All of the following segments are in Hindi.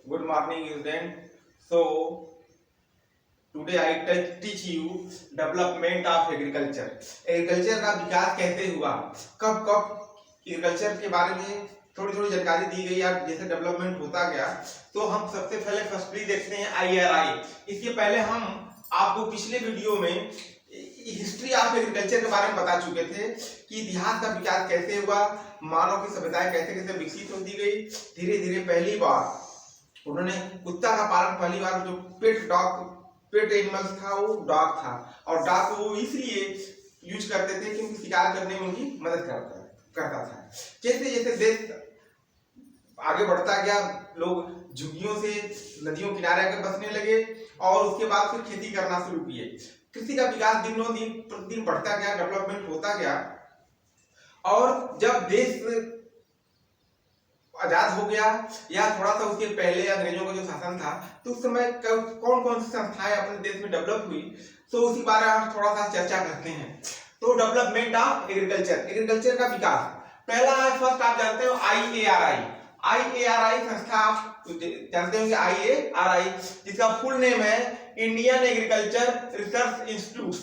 Good morning, student. So today I teach you development of agriculture. Agriculture का विकास कैसे हुआ, कब कब एग्रीकल्चर के बारे में थोड़ी थोड़ी जानकारी दी गई। अब जैसे डेवलपमेंट होता गया तो हम सबसे पहले फर्स्टली देखते हैं IRI। इसके पहले हम आपको पिछले वीडियो में हिस्ट्री ऑफ एग्रीकल्चर के बारे में बता चुके थे कि इतिहास का विकास कैसे हुआ, मानव की सभ्यताएं कैसे कैसे विकसित होती गई। धीरे धीरे पहली बार उन्होंने कुत्ता का पालन, पहली बार जो पेट एनिमल्स था वो डॉग था, और डॉग को वो इसलिए यूज करते थे क्योंकि शिकार करने में उनकी मदद करता था। जैसे जैसे देश आगे बढ़ता गया, लोग झुग्गियों से नदियों किनारे आकर बसने लगे और उसके बाद फिर खेती करना शुरू किए। कृषि का विकास दिनों दिन प्रतिदिन बढ़ता गया, डेवलपमेंट होता गया। और जब देश आजाद हो गया या थोड़ा सा उसके पहले अंग्रेजों का जो शासन था, तो उस समय कौन कौन सी संस्थाएं अपने देश में डेवलप हुई, तो उसी बारे में हम थोड़ा सा चर्चा करते हैं। तो डेवलपमेंट ऑफ एग्रीकल्चर, एग्रीकल्चर का विकास पहला है, फर्स्ट आप जानते हो IARI संस्था, आप जानते होंगे IARI, जिसका फुल नेम है इंडियन एग्रीकल्चर रिसर्च इंस्टीट्यूट।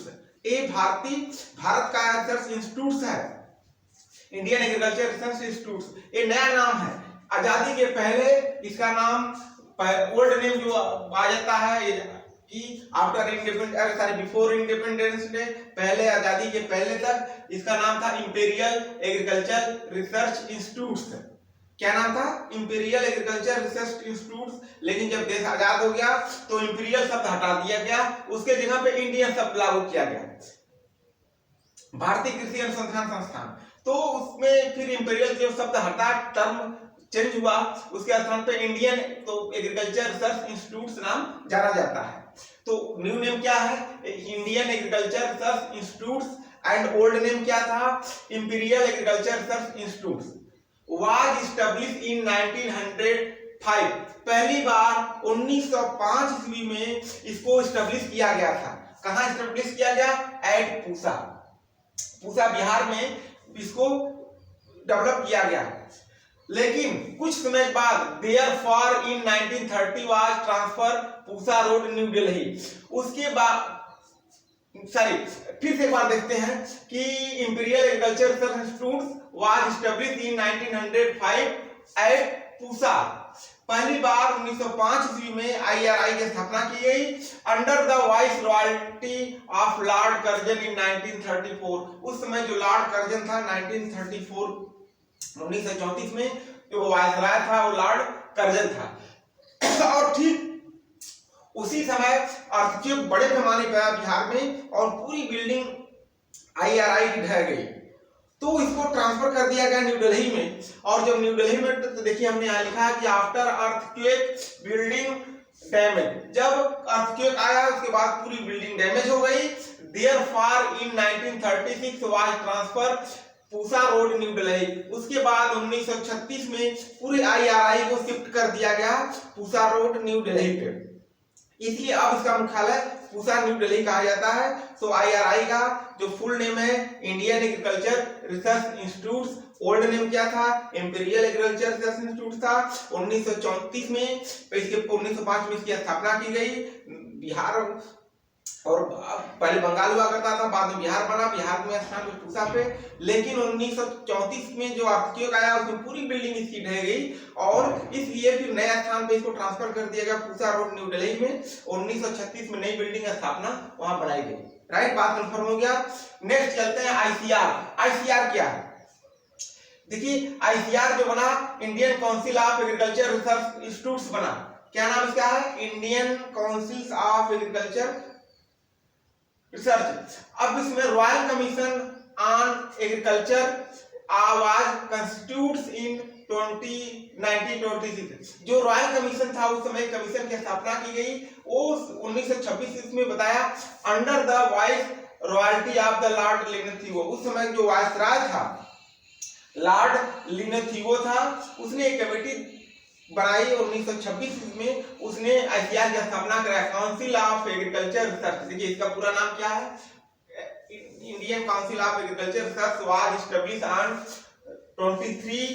ये भारत का रिसर्च इंस्टीट्यूट है, इंडियन एग्रीकल्चर रिसर्च इंस्टीट्यूट। ये नया नाम है। आजादी के पहले इसका नाम, ओल्ड नेम जो आ जाता है कि after independence, before independence day, पहले आजादी के पहले तक इसका नाम था इंपीरियल एग्रीकल्चर रिसर्च इंस्टीट्यूट। क्या नाम था? Imperial Agriculture Research institute. लेकिन जब देश आजाद हो गया तो इंपीरियल शब्द हटा दिया गया, उसके जगह पे इंडियन शब्द लागू किया गया, भारतीय कृषि अनुसंधान संस्थान। तो उसमें फिर इंपीरियल जो शब्द हटा, टर्म चेंज हुआ, उसके स्थान पे इंडियन तो एग्रीकल्चर रिसर्च इंस्टीट्यूट नाम जाना जाता है। तो न्यू नेम क्या है? Indian agriculture Research institute. And old name क्या था? Imperial Agriculture Research Institute. Was established in 1905। पहली बार 1905 ईस्वी में इसको एस्टैब्लिश किया गया था। कहां एस्टैब्लिश किया गया? एट पूसा बिहार में इसको डेवलप किया गया। लेकिन कुछ समय बाद therefore in 1930 was transfer Pusa road New Delhi. उसके बाद फिर से एक बार देखते हैं कि Imperial Agriculture Research Institute was established in 1905 at Pusa. पहली बार 1905 ईस्वी में IRI की स्थापना की गई under the viceroyalty of Lord Curzon in 1934। उस समय जो लॉर्ड कर्जन था 1934 में जो वायसराय था वो लॉर्ड कर्जन था। और ठीक उसी समय अर्थक्वेक बड़े पैमाने पर बिहार में और पूरी बिल्डिंग IRI की ढह गई, तो इसको ट्रांसफर कर दिया गया न्यू दिल्ली में। और जब न्यू दिल्ली में, तो देखिए हमने यहाँ लिखा है कि आफ्टर अर्थक्वेक बिल्डिंग डैमेज, जब अर्थक्वेक आया उसके बाद पूरी बिल्डिंग डैमेज हो गई। Therefore in 1936 was transfer Pusa road New Delhi. उसके बाद 1936 में पूरे IRI को शिफ्ट कर दिया गया पूसा रोड न्यू दिल्ली पे, इसलिए अब इसका मुख्यालय पूसा न्यू दिल्ली कहा जाता है। तो IRI का जो फुल नेम है Indian agriculture Research institute, old name क्या था? इंपीरियल एग्रीकल्चर रिसर्च इंस्टीट्यूट था। 1934 में, इसके 1905 में इसकी स्थापना की गई। बिहार और पहले बंगाल हुआ करता था, बाद में बिहार बना, बिहार में स्थान पे पूसा पे। लेकिन 1934 में जो अर्थक्वेक आया उसमें पूरी बिल्डिंग इसकी ढह गई और इसलिए फिर नए स्थान पे इसको ट्रांसफर कर दिया गया पूसा रोड न्यू दिल्ली में। 1936 में नई बिल्डिंग स्थापना वहां बनाई गई। राइट, बात कंफर्म हो गया। नेक्स्ट चलते हैं ICR क्या है? देखिए ICR जो बना, Indian Council of Agriculture Research Institute बना। क्या नाम इसका है? Indian Council of Agriculture Research. अब इसमें Royal Commission on Agriculture was constitutes in 1926। जो रॉयल कमीशन था उस समय कमीशन की स्थापना की गई, वो 1926 में बताया under the viceroyalty of the Lord Linlithgow. उस समय जो वायसराय था लॉर्ड लिनेथियो था, उसने एक कमेटी बनाई 1926 में, उसने ICR की स्थापना कराया, काउंसिल ऑफ एग्रीकल्चर रिसर्च। देखिए इसका पूरा नाम क्या है? Indian Council of Agriculture research was established on 23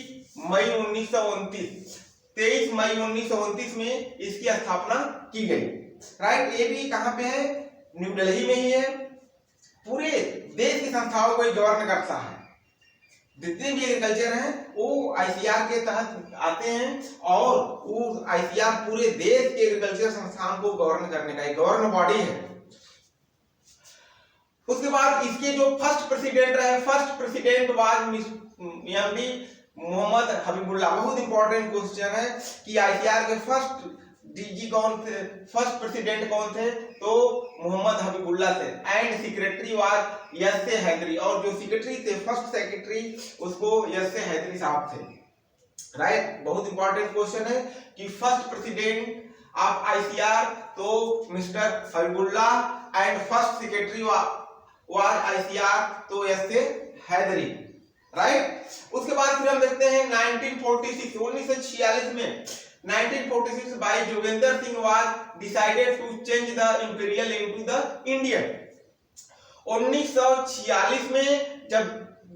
मई 1929। 23 मई 1929 में इसकी स्थापना की गई। राइट, ये भी कहाँ पे है? न्यू दिल्ली में ही है। पूरे देश की संस्थाओं को गवर्न करता है। जितने भी एग्रीकल्चर हैं वो आईसीआर के तहत आते हैं और वो आईसीआर पूरे देश के एग्रीकल्चर संस्थान को गवर्न करने का एक गवर्न बॉडी है। उसके बाद इसके जो फर्स्ट प्रेसिडेंट रहे, first president was MD Mohammad Habibullah. बहुत इंपॉर्टेंट क्वेश्चन है कि आईसीआर के फर्स्ट डीजी कौन थे, फर्स्ट प्रेसिडेंट कौन थे? तो मोहम्मद हबीबुल्लाह थे। And secretary was S A Haidari, और जो सेक्रेटरी थे, फर्स्ट सेक्रेटरी, उसको एस ए हैदरी साहब थे। राइट, बहुत इंपॉर्टेंट क्वेश्चन है कि फर्स्ट प्रेसिडेंट ऑफ आईसीआर तो Mister Habibullah and first secretary was ICR तो एस ए हैदरी। राइट, उसके बाद फिर हम देखते हैं 1946 में 1946 by Jogendra Singh was decided to change the imperial into the Indian। 1946 में जब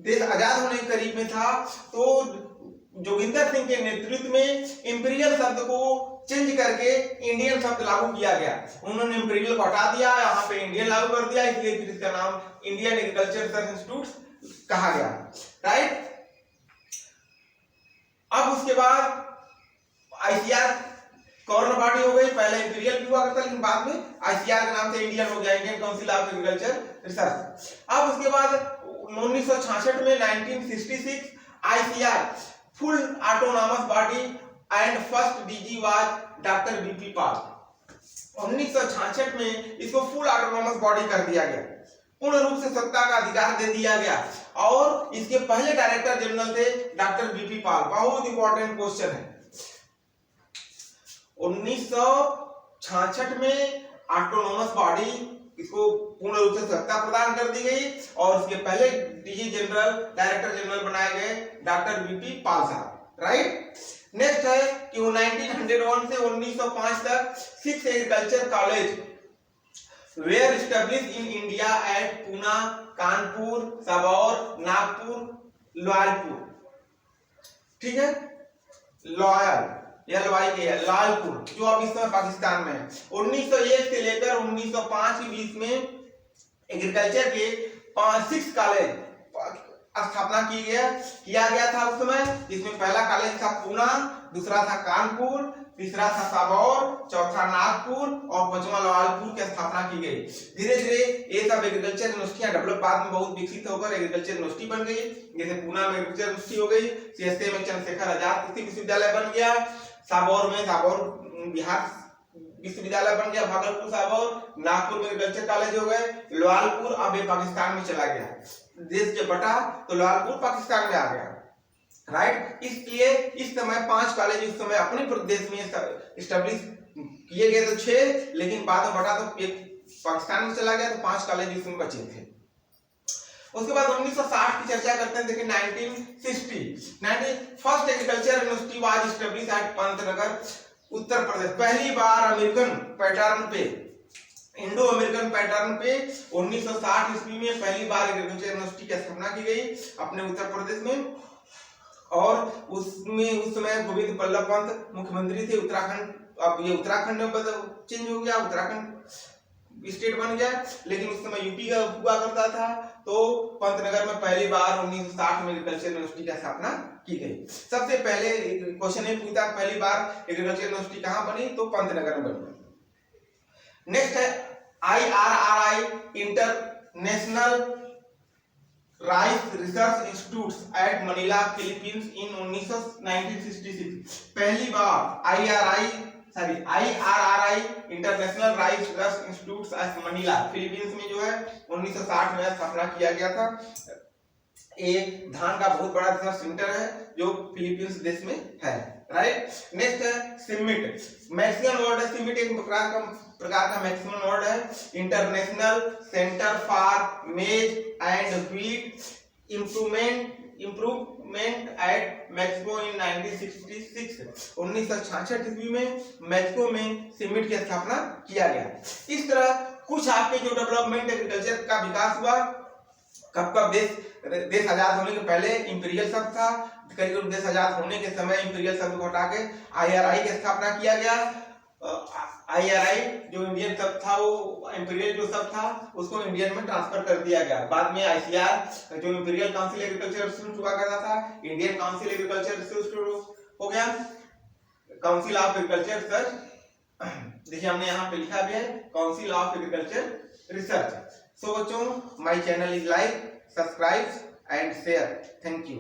देश आजाद होने के करीब में था तो जोगिंदर सिंह के नेतृत्व में इंपीरियल शब्द को चेंज करके इंडियन शब्द लागू किया गया। उन्होंने इंपीरियल को हटा दिया, यहाँ पे इंडियन लागू कर दिया, इसलिए फिर इसका नाम इंडियन एग्रीकल्चर रिसर्च इंस्टीट्यूट कहा गया। राइट, अब उसके बाद आईसीआर गवर्नर बॉडी हो गई। पहले इंपीरियल भी हुआ करता, लेकिन बाद में आईसीआर के नाम से इंडियन हो गया, Indian Council of Agriculture Research. अब उसके बाद 1966 में 1966 ICR full autonomous body and first DG was doctor BP Pal. 1966 में इसको फुल ऑटोनॉमस बॉडी कर दिया गया, पूर्ण रूप से सत्ता का अधिकार दे दिया गया, और इसके पहले डायरेक्टर जनरल थे डॉक्टर बीपी पाल। बहुत इंपॉर्टेंट क्वेश्चन है। 1966 में ऑटोनॉमस बॉडी इसको पूर्ण रूप से सत्ता प्रदान कर दी गई, और इसके पहले डीजी जनरल डायरेक्टर जनरल बनाए गए डॉक्टर बीपी पाल साहब। राइट, नेक्स्ट है कि 1901 से 1905 तक 6 agriculture college were established in India at Poona, Kanpur, Sabour, Nagpur, Lalpur. ठीक है, लालपुर जो अब इस समय पाकिस्तान में है। 1901 से लेकर 1905 के बीच में एग्रीकल्चर के 6 कॉलेज स्थापना किया गया था उस समय। इसमें पहला कॉलेज था पूना, दूसरा था कानपुर, तीसरा था सबौर, चौथा नागपुर और पांचवा लालपुर की स्थापना की गई। धीरे धीरे ये सब एग्रीकल्चर यूनिवर्सिटियां डेवलप बाद में बहुत विकसित होकर एग्रीकल्चर यूनिवर्सिटी बन गई। जैसे पूना में एग्रीकल्चर यूनिवर्सिटी हो गई, सीएसए में चंद्रशेखर आजाद कृषि विश्वविद्यालय बन गया, साबौर में साबौर बिहार विश्वविद्यालय बन गया, भागलपुर साबौर, नागपुर में एग्रीकल्चर कॉलेज हो गए, लालपुर अब ये पाकिस्तान में चला गया। देश जब बटा तो लालपुर पाकिस्तान में आ गया। राइट, इसलिए इस समय 5 कॉलेज उस समय अपने प्रदेश में एस्टेब्लिश किए गए थे 6, लेकिन बाद में बटा तो एक पाकिस्तान में चला गया, तो 5 कॉलेज इसमें बचे थे। उसके बाद 1960 की चर्चा करते हैं। देखिए 1960 first agriculture university was establish at Pantnagar, Uttar Pradesh. पहली बार अमेरिकन पैटर्न पे, इंडो अमेरिकन पैटर्न पे 1960 ईस्वी में पहली बार एग्रीकल्चर यूनिवर्सिटी की स्थापना की गई अपने उत्तर प्रदेश में, और उसमें उस समय गोविंद बल्लभ पंत मुख्यमंत्री थे उत्तराखंड। अब ये उत्तराखंड में चेंज हो गया, उत्तराखंड स्टेट बन गया, लेकिन उस समय यूपी का हुआ करता था। तो पंतनगर में पहली बार 1960 में एग्रीकल्चर यूनिवर्सिटी की स्थापना की गई। सबसे पहले क्वेश्चन ये पूछा पहली बार एग्रीकल्चर यूनिवर्सिटी कहाँ बनी, तो पंतनगर में बनी। नेक्स्ट है IRRI International Rice Research Institute at Manila Philippines in 1966। पहली बार IRRI International Rice Research Institute at Manila Philippines में जो है 1960 में स्थापना किया गया था। ये धान का बहुत बड़ा रिसर्च सेंटर है जो फिलीपींस देश में है। राइट, नेक्स्ट है सिमिट। मैक्सिमम वर्ड है सिमिट, एक प्रकार का मैक्सिमम वर्ड है। International Centre for Maize and Wheat Improvement at Mexico in 1966। 1966 ईस्वी में मैक्सिको में सिमिट की स्थापना किया गया। इस तरह कुछ आपके जो डेवलपमेंट एग्रीकल्चर का विकास हुआ कब कब देश आजाद होने के पहले इंपीरियल शब्द था, करीब देश आजाद होने के समय इंपीरियल शब्द को हटा के IRI की स्थापना किया गया। IRI जो इंडियन शब्द था वो इंपीरियल जो शब्द था उसको इंडियन में ट्रांसफर कर दिया गया। बाद में ICR जो इंपीरियल काउंसिल एग्रीकल्चर रिसर्च हुआ करता था, इंडियन काउंसिल एग्रीकल्चर रिसर्च हो गया, काउंसिल ऑफ एग्रीकल्चर रिसर्च। देखिए हमने यहाँ पे लिखा भी है काउंसिल ऑफ एग्रीकल्चर रिसर्च। सो बच्चों, my channel is like, subscribe and share. Thank you.